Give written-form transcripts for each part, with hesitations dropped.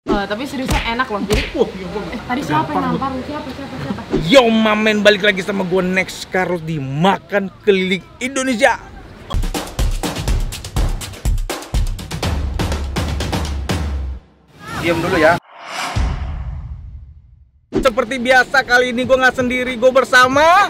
Tapi seriusnya enak loh. Jadi, tadi siapa yang nampar lu? Siapa? Yo mamen, balik lagi sama gue Next Carlos di Makan Keliling Indonesia. Diam dulu ya. Seperti biasa kali ini gue nggak sendiri, gue bersama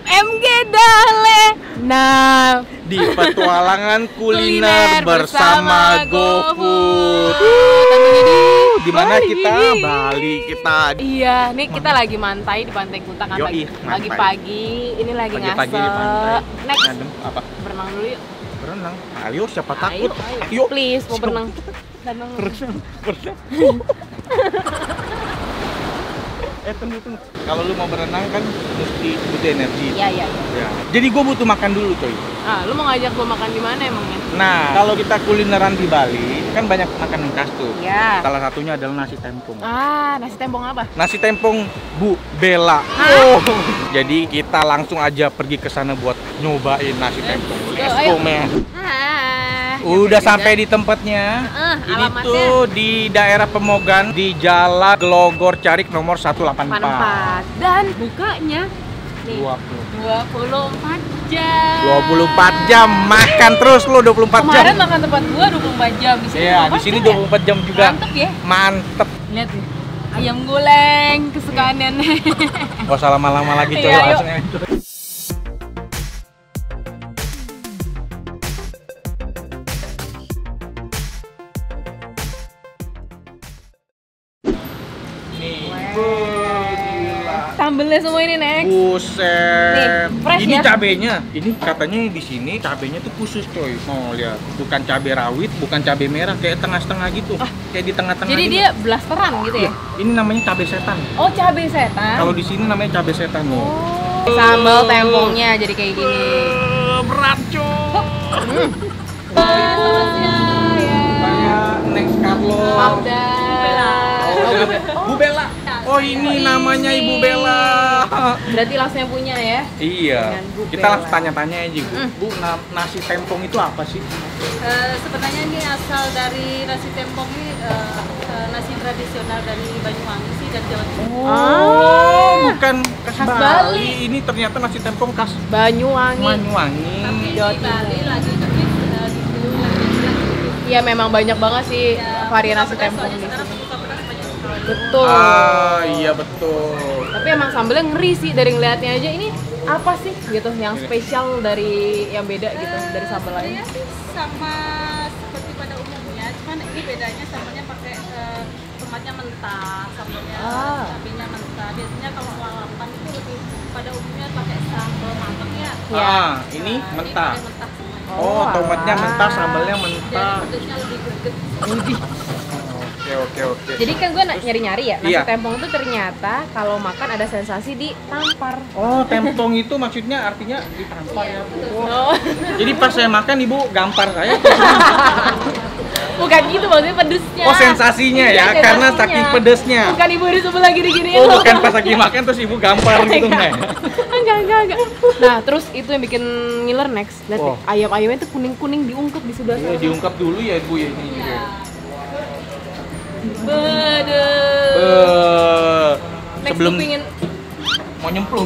MG Dale. Nah, di petualangan kuliner bersama GoFood. Di mana kita? Bali kita. Iya, nih kita lagi mantai di Pantai Kuta kan. Lagi pagi, ini lagi ngasih. Next, apa? Berenang dulu yuk. Berenang? Ayo, siapa takut? Ayo. Please, mau berenang. Berenang. Tunggu. Kalau lu mau berenang kan mesti butuh energi. Iya. Ya. Jadi gue butuh makan dulu, coy. Lu mau ngajak gue makan di mana emangnya? Nah, kalau kita kulineran di Bali kan banyak makanan khas tuh. Iya. Salah satunya adalah nasi tempong. Nasi tempong apa? Nasi tempong Bu Bella. Jadi kita langsung aja pergi ke sana buat nyobain nasi tempong. Let's go, man. Udah sampai di tempatnya. Ini alamatnya tuh di daerah Pemogan di Jalan Glogor Carik nomor 184. Dan bukanya nih 24 jam. 24 jam makan terus lo 24 jam. Kemarin makan tempat gua 24 jam di sini. Iya, di sini 24 jam juga. Mantep ya? Mantep. Lihat nih. Ayam goreng kesukaan nenek. Gak usah lama-lama lagi, coy. Iya, Langsung aja. Sambelnya semua ini, Next. Buset. Nih, fresh ini ya? cabenya. Ini katanya di sini cabenya tuh khusus, coy. Oh, lihat. Bukan cabai rawit, bukan cabai merah, kayak tengah-tengah gitu. Kayak di tengah-tengah. Jadi gitu. dia blasteran gitu ya? Ini namanya cabai setan. Oh, cabai setan. Kalau di sini namanya cabai setan, nih. Oh. Sambal tempongnya jadi kayak gini. Berat, coy. Selamat siang ya. Saya Next Carlos. Maaf dah. Bu Bella. Oh, ini namanya Ibu Bella. Berarti langsung yang punya ya? Iya. Dengan Bu Kita Bella. langsung tanya-tanya aja, Bu. Bu, nasi tempong itu apa sih? Sebenarnya ini asal dari nasi tempong ini nasi tradisional dari Banyuwangi sih dan Jawa Timur. Oh, bukan khas Khas Bali. Bali. Ini ternyata nasi tempong khas Banyuwangi. Banyuwangi. Tapi Jawa di Bali lagi terus di Sulu lagi. Iya, memang banyak banget sih varian nasi tempong di Sekarang sini. buka pedas banyak sekali. Betul. Iya betul. Tapi emang sambelnya ngeri sih dari ngeliatnya aja. Ini apa sih gitu yang spesial dari yang beda gitu dari sambal lain? Sebenarnya sih sama seperti pada umumnya, cuman ini bedanya sambalnya pakai tomatnya mentah, sambalnya cabenya mentah. Biasanya kalau lalapan itu lebih pada umumnya pakai sambal matang ya. Ya. Ini Ini mentah. pakai mentah semuanya. Oh, tomatnya mentah, sambalnya Jadi mentah. pedasnya lebih greget. Oke. Jadi kan gue nyari-nyari ya, nasi Iya. tempong itu ternyata kalau makan ada sensasi ditampar. Oh, tempong itu maksudnya artinya ditampar ya, Bu. Oh. Jadi pas saya makan Ibu gampar saya. Bukan gitu maksudnya pedesnya. Oh, sensasinya Iya, ya, karena sensasinya. saking pedesnya. Bukan ibu di sebelah gini-gini. Oh, bukan pas lagi makan terus Ibu gampar gitu enggak? Enggak. Nah, terus itu yang bikin ngiler Next. Lihat Oh. deh, ayam-ayamnya tuh kuning-kuning diungkep di sebelah Iya, sana. diungkap dulu ya, Bu ya ini. Iya. Next Sebelum tuh pingin mau nyemplung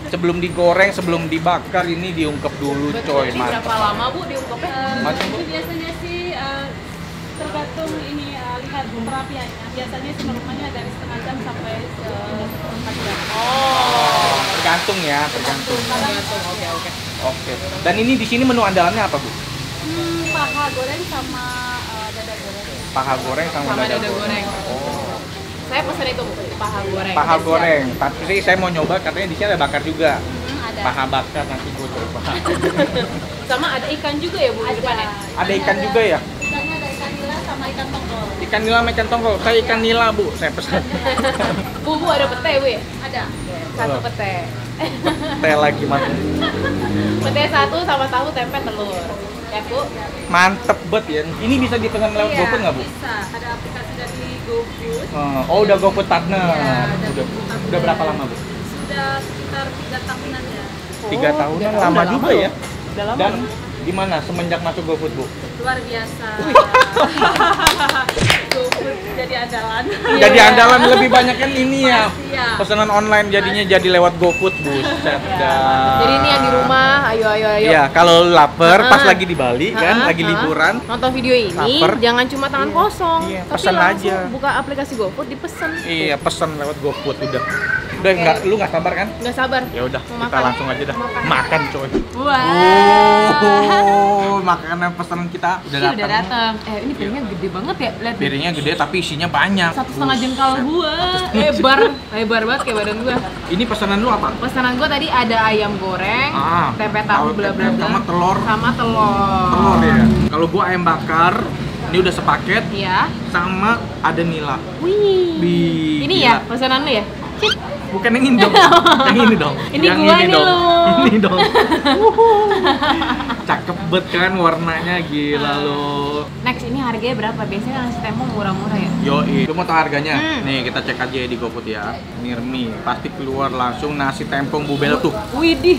sebelum digoreng, sebelum dibakar ini diungkep dulu, coy. Ini berapa Mantap. lama Bu diungkepnya? Macam, Bu? Ini biasanya sih tergantung ini lihat perapiannya. Biasanya sih normalnya dari setengah jam sampai 4 jam. Oh. Tergantung ya, tergantung. Oke. Oke. Dan ini di sini menu andalannya apa, Bu? Paha goreng sama dada goreng. Paha goreng sama dada goreng. Oh. Saya pesan itu Bu, paha goreng. Paha Udah goreng. Tapi sih saya mau nyoba, katanya di sini ada bakar juga. Ada. Paha bakar nanti gue coba. siap. Sama ada ikan juga ya Bu di depannya? Ada ikan juga ya? Ikannya ada ikan nila sama ikan tongkol. Ikan nila sama ikan tongkol. Saya ikan nila, Bu. Saya pesan. Bu ada pete Bu ya? Ada. Satu pete. Teh lagi mantep. Pete satu sama tahu tempe telur. Ya Bu? Mantep bet ya. Ini bisa dipesan lewat Iya, GoFood nggak, Bu? bisa. Ada aplikasi dari GoFood. Oh, udah GoFood partner. Iya, Udah berapa lama, Bu? Sudah sekitar 3 tahunan ya. 3 tahunan, udah lama lama juga loh. ya. Udah lama. Dan Gimana semenjak masuk GoFood, Bu? Luar biasa. GoFood jadi andalan. Jadi andalan lebih banyak kan ini ya. Iya. Pesanan online jadinya jadi lewat GoFood, buset dah. Jadi ini yang di rumah, ayo. Iya, kalau lapar pas Ah. lagi di Bali kan, lagi liburan. Nonton video ini, Lapar. jangan cuma tangan kosong, Iya, tapi pesan langsung aja. buka aplikasi GoFood dipesen. Iya, pesan lewat GoFood udah. Udah enggak, lu nggak sabar kan? Nggak sabar. Ya udah, Mau kita makan? langsung aja dah. Makan. Makan, coy. Wah. Oh, makanan pesanan kita udah Ini datang. udah datang. Ini piringnya gede banget ya, lihat. Piringnya gede tapi isinya banyak. 1,5 jengkal Buset. gua. Lebar banget kayak badan gua. Ini pesanan lu apa? Pesanan gua tadi ada ayam goreng, tempe tahu bla bla bla, sama telur. sama telur. Telur ya. Kalau gua ayam bakar, ini udah sepaket Iya. sama ada nila. Wih. Wih, Ini gila. ya pesanan lu ya? Cip. Bukan yang ini dong. Yang ini dong. Ini Yang gua, ini dong. lu. Ini dong. Cakep banget kan warnanya, gila lo. Next ini harganya berapa? Biasanya nasi tempong murah-murah ya? Yoi, lu mau tahu harganya? Hmm. Nih kita cek aja di GoFood ya. Nirmi, pasti keluar langsung nasi tempong Bu Bella tuh. Widih.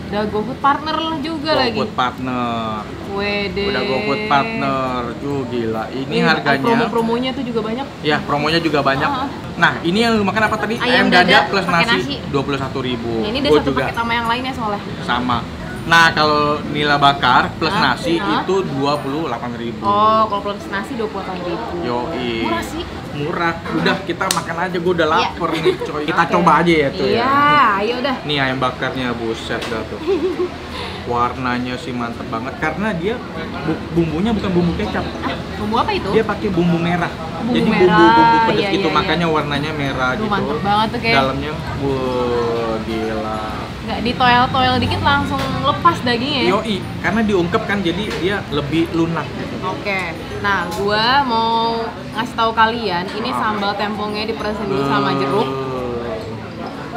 Udah GoFood partner juga lagi. GoFood partner. Wede. Udah GoFood partner. Gila. Ini harganya. Promo-promonya tuh juga banyak. Ya, promonya juga banyak. Ah. Nah, ini yang lu makan apa tadi? Ayam dada plus pakai nasi, nasi. 21.000. Ini udah Gua satu paket sama yang lainnya soalnya. sama. Nah, kalau nila bakar plus Hah? nasi Hah? itu 28.000. Oh, kalau plus nasi 28.000. Yoi. Murah sih. Murah. Udah kita makan aja, gue udah Iya. lapar nih, coy. Kita Oke. coba aja ya tuh Iya, ya. ayo dah. Nih ayam bakarnya, buset dah tuh. Warnanya sih mantep banget karena dia bumbunya bukan bumbu kecap. Bumbu apa itu? Dia pakai bumbu merah. Bumbu Jadi merah, bumbu pedes iya, gitu, iya, makanya warnanya merah Duh, gitu. mantep banget tuh kayak. Dalamnya, wuh, gila. Nggak ditoel-toel dikit langsung lepas dagingnya ya? Yoi, karena diungkep kan jadi dia lebih lunak gitu. Oke, nah gua mau ngasih tahu kalian ini sambal tempongnya diperesin dulu sama jeruk.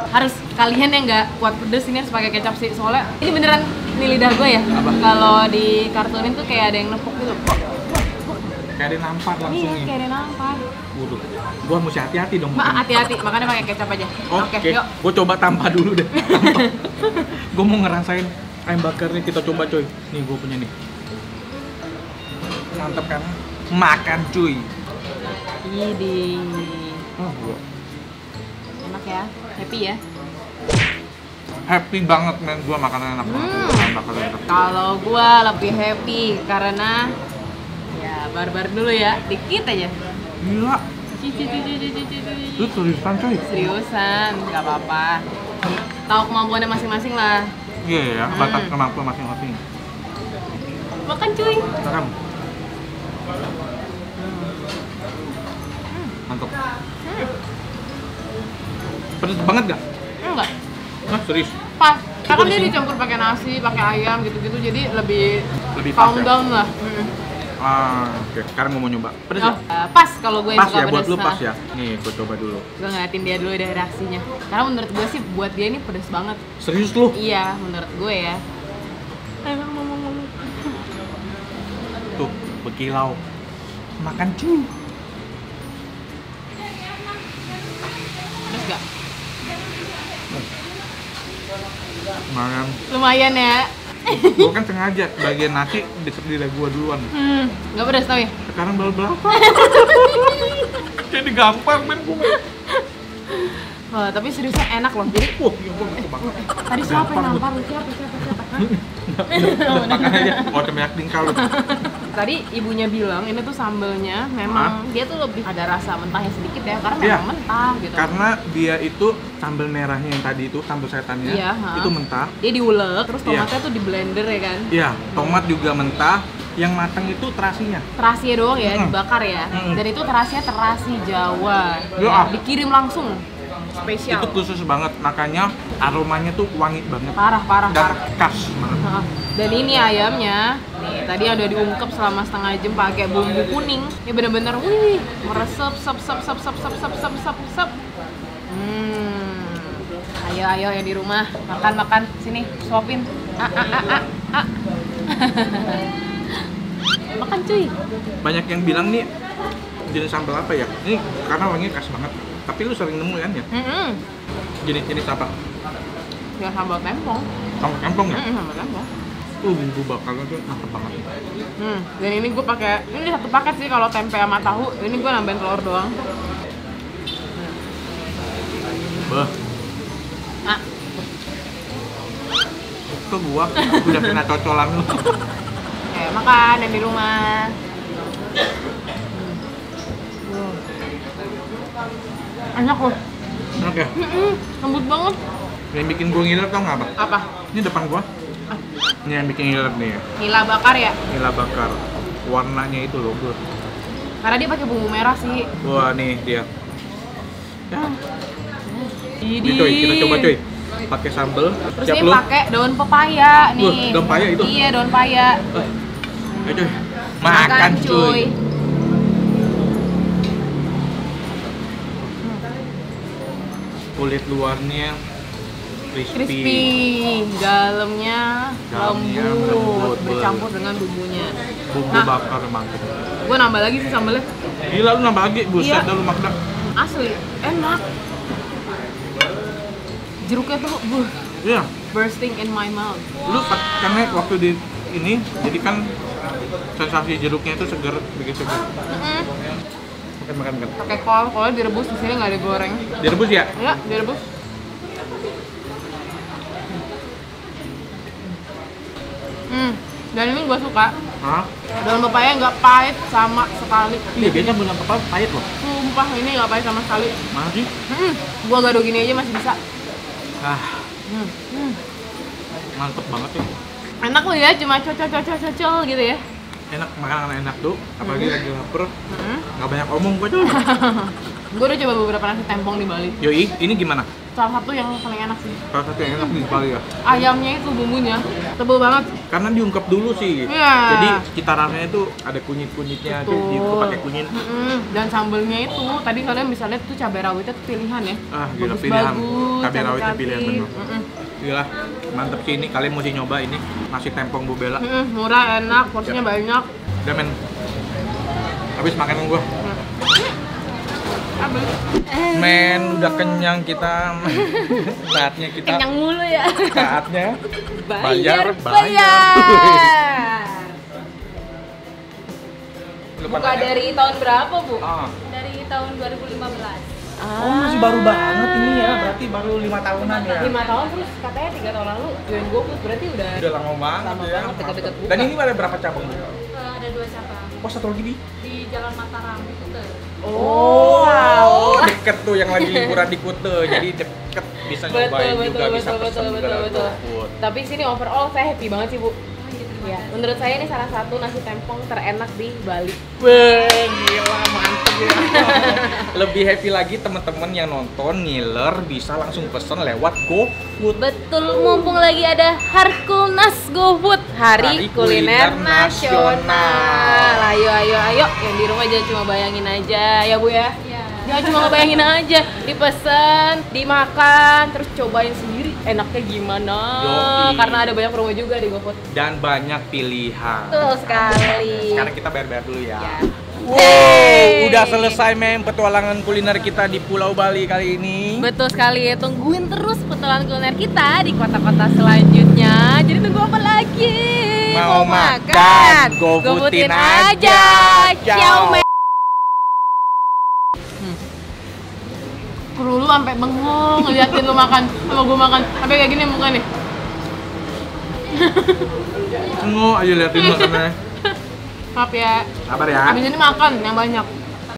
Harus kalian yang nggak kuat pedes ini harus pakai kecap sih, soalnya ini beneran nih lidah gue ya. Apa? Kalau di kartunin tuh kayak ada yang nepuk gitu. Kayak ada nampar langsung Iya, nih. kayak ada nampar. Waduh, gua mesti hati-hati dong. Hati-hati, makanya pakai kecap aja. Oke, yuk. gua coba tanpa dulu deh. Gua mau ngerasain ayam bakarnya, kita coba coy. Nih gua punya nih. Mantep kan? Makan cuy. Idi. Oh, gua Enak ya, happy ya. happy banget men, gua makanan enak banget. Ayam bakar enak. Kalau gua lebih happy karena ya barbar dulu ya, dikit aja. Gila, Cici. lu seriusan coy? Seriusan, nggak apa-apa. Tahu kemampuannya masing-masing lah. Iya ya, batas kemampuan masing-masing. Makan cuy. Makan. Mantap. Pedes banget gak? Enggak. Nah, serius. Pas. Karena di dia sini. dicampur pakai nasi, pakai ayam gitu-gitu, jadi lebih Pas calm ya? down lah. Oke. Sekarang gua mau nyoba. Pedes Oh, gak? pas kalau gue yang Pas suka ya, buat pedes. lu pas ya? Nih, gua coba dulu. Gue ngeliatin dia dulu deh reaksinya. Karena menurut gue sih buat dia ini pedes banget. Serius lu? Iya, menurut gue ya. Tuh, berkilau. Makan cuy. Pedes gak? Makan. Lumayan ya. Gua kan sengaja bagian nasi di lidah gua duluan. Gak pedes tapi. Sekarang baru berapa? Jadi gampang men gua. Wah, tapi seriusnya enak loh. Jadi Wah, iya gua gitu banget. tadi siapa yang Gampang, nampar lu? Siapa? Hah? Udah makan aja. Oh, banyak tingkal lu. Tadi ibunya bilang ini tuh sambelnya memang dia tuh lebih ada rasa mentahnya sedikit ya, karena Iya. memang mentah gitu. Karena dia itu sambal merahnya yang tadi itu, sambal setannya, Iya, ha. itu mentah. Dia diulek, terus Iya. tomatnya tuh di blender ya kan. Iya, tomat juga mentah. Yang matang itu terasinya. Terasinya doang ya, Mm. dibakar ya. Dan itu terasinya terasi Jawa. Ya. Ya, dikirim langsung. Spesial. Itu khusus banget, makanya aromanya tuh wangi banget. Parah. Dan khas banget. Heeh. Dan ini ayamnya, nih tadi udah diungkep selama setengah jam pakai bumbu kuning. Ini bener-bener, wih, meresep, sep. Ayo yang di rumah, makan, sini, suapin. Makan cuy. Banyak yang bilang nih jenis sambal apa ya? Ini karena wanginya khas banget. Tapi lu sering nemu kan ya? Jenis-jenis apa? Ya sambal tempong. Sambal kampung ya? Sambal tempong. Bumbu bakarnya tuh mantep banget. Dan ini gue pakai ini satu paket sih kalau tempe sama tahu. Ini gue nambahin telur doang. Beh, Ah, ke gua udah kena cocolan lu. makan yang di rumah. Enak loh. Enak ya? Lembut banget. Yang bikin gua ngiler tau nggak apa? Apa? Ini depan gua. Ini yang bikin ngiler nih ya. Nila bakar ya? Nila bakar. Warnanya itu loh, bro. Karena dia pakai bumbu merah sih. Wah, nih dia. Ya. Ini Nih, coy, kita coba coy. Pakai sambel. Terus Siap ini lu? pakai daun pepaya nih. Wah, daun paya itu? Iya, daun paya. Ayo coy. Makan cuy. Kulit luarnya Crispy, dalamnya Dalamnya lembut, lembut, bercampur dengan bumbunya. Bumbu bakar mantep. Gue nambah lagi sih sambelnya. Gila lu nambah lagi, buset Iya. dah lu makdak. Asli, enak. Jeruknya tuh Iya. bursting in my mouth. Lu karena waktu di ini jadi kan sensasi jeruknya itu seger, bikin seger. Makan. Pakai kol direbus, di sini nggak digoreng. Direbus ya? Ya, direbus. Dan ini gue suka. Hah? Daun pepaya nggak pahit sama sekali. Iya, biasanya bener apa pahit loh. Sumpah ini nggak pahit sama sekali. Mana sih? Gua gado gini aja masih bisa. Mantep banget ya. Enak loh ya, cuma cocol gitu ya. Enak, makanan enak tuh, apalagi lagi lapar. Nggak banyak omong gua tuh. Gue udah coba beberapa nasi tempong di Bali. Yoi, ini gimana? Salah satu yang paling enak sih. Salah satu yang enak di Bali ya. Ayamnya itu bumbunya tebel banget. Karena diungkep dulu sih. Iya. Jadi cita rasanya itu ada kunyit-kunyitnya, Betul. diungkep pakai kunyit. Dan sambelnya itu tadi kalian bisa lihat tuh cabai rawitnya tuh pilihan ya. Gila Bagus, pilihan. Cabai rawitnya cantik-cantik. pilihan bener. Gila, mantep sih ini. Kalian mesti nyoba ini nasi tempong Bu Bella. Murah, enak, porsinya banyak. Udah men. Habis makanan gua. Habis. Men, udah kenyang kita. Saatnya kita. Kenyang mulu ya. Saatnya Bayar. Buka dari tahun berapa, Bu? Dari tahun 2015. Oh, masih baru banget ini ya. Berarti baru 5 tahunan ya. 5 tahun terus katanya 3 tahun lalu join GoFood, berarti udah Udah lama banget. Lama ya. banget, dekat-dekat buka. Dan ini ada berapa cabang? Ada 2 cabang Oh, satu lagi di. di Jalan Mataram itu tuh. Oh, deket tuh yang lagi liburan di Kute. Jadi deket, bisa nyobain juga, bisa pesen juga dari GoFood. Tapi sini overall saya happy banget sih, Bu. Ya, menurut saya ini salah satu nasi tempong terenak di Bali. Wah, gila mantep ya. Lebih happy lagi teman-teman yang nonton ngiler bisa langsung pesen lewat GoFood. Betul, mumpung lagi ada Harkulnas GoFood, Hari Kuliner Nasional. Ayo, yang di rumah jangan cuma bayangin aja ya, Bu ya. Jangan cuma ngebayangin aja, dipesan, dimakan, terus cobain sendiri enaknya gimana. Yoi. Karena ada banyak promo juga di GoFood. Dan banyak pilihan. Betul sekali. Sekarang kita bayar-bayar dulu ya. Ya. Wow, Hey. udah selesai mem petualangan kuliner kita di Pulau Bali kali ini. Betul sekali, tungguin terus petualangan kuliner kita di kota-kota selanjutnya. Jadi tunggu apa lagi? Mau makan? GoFoodin aja. Ciao, men. Perlu lu sampai bengong ngeliatin lu makan sama gua makan. Sampai kayak gini muka nih. Tunggu aja liatin makannya. Maaf ya. Sabar ya. Abis ini makan yang banyak.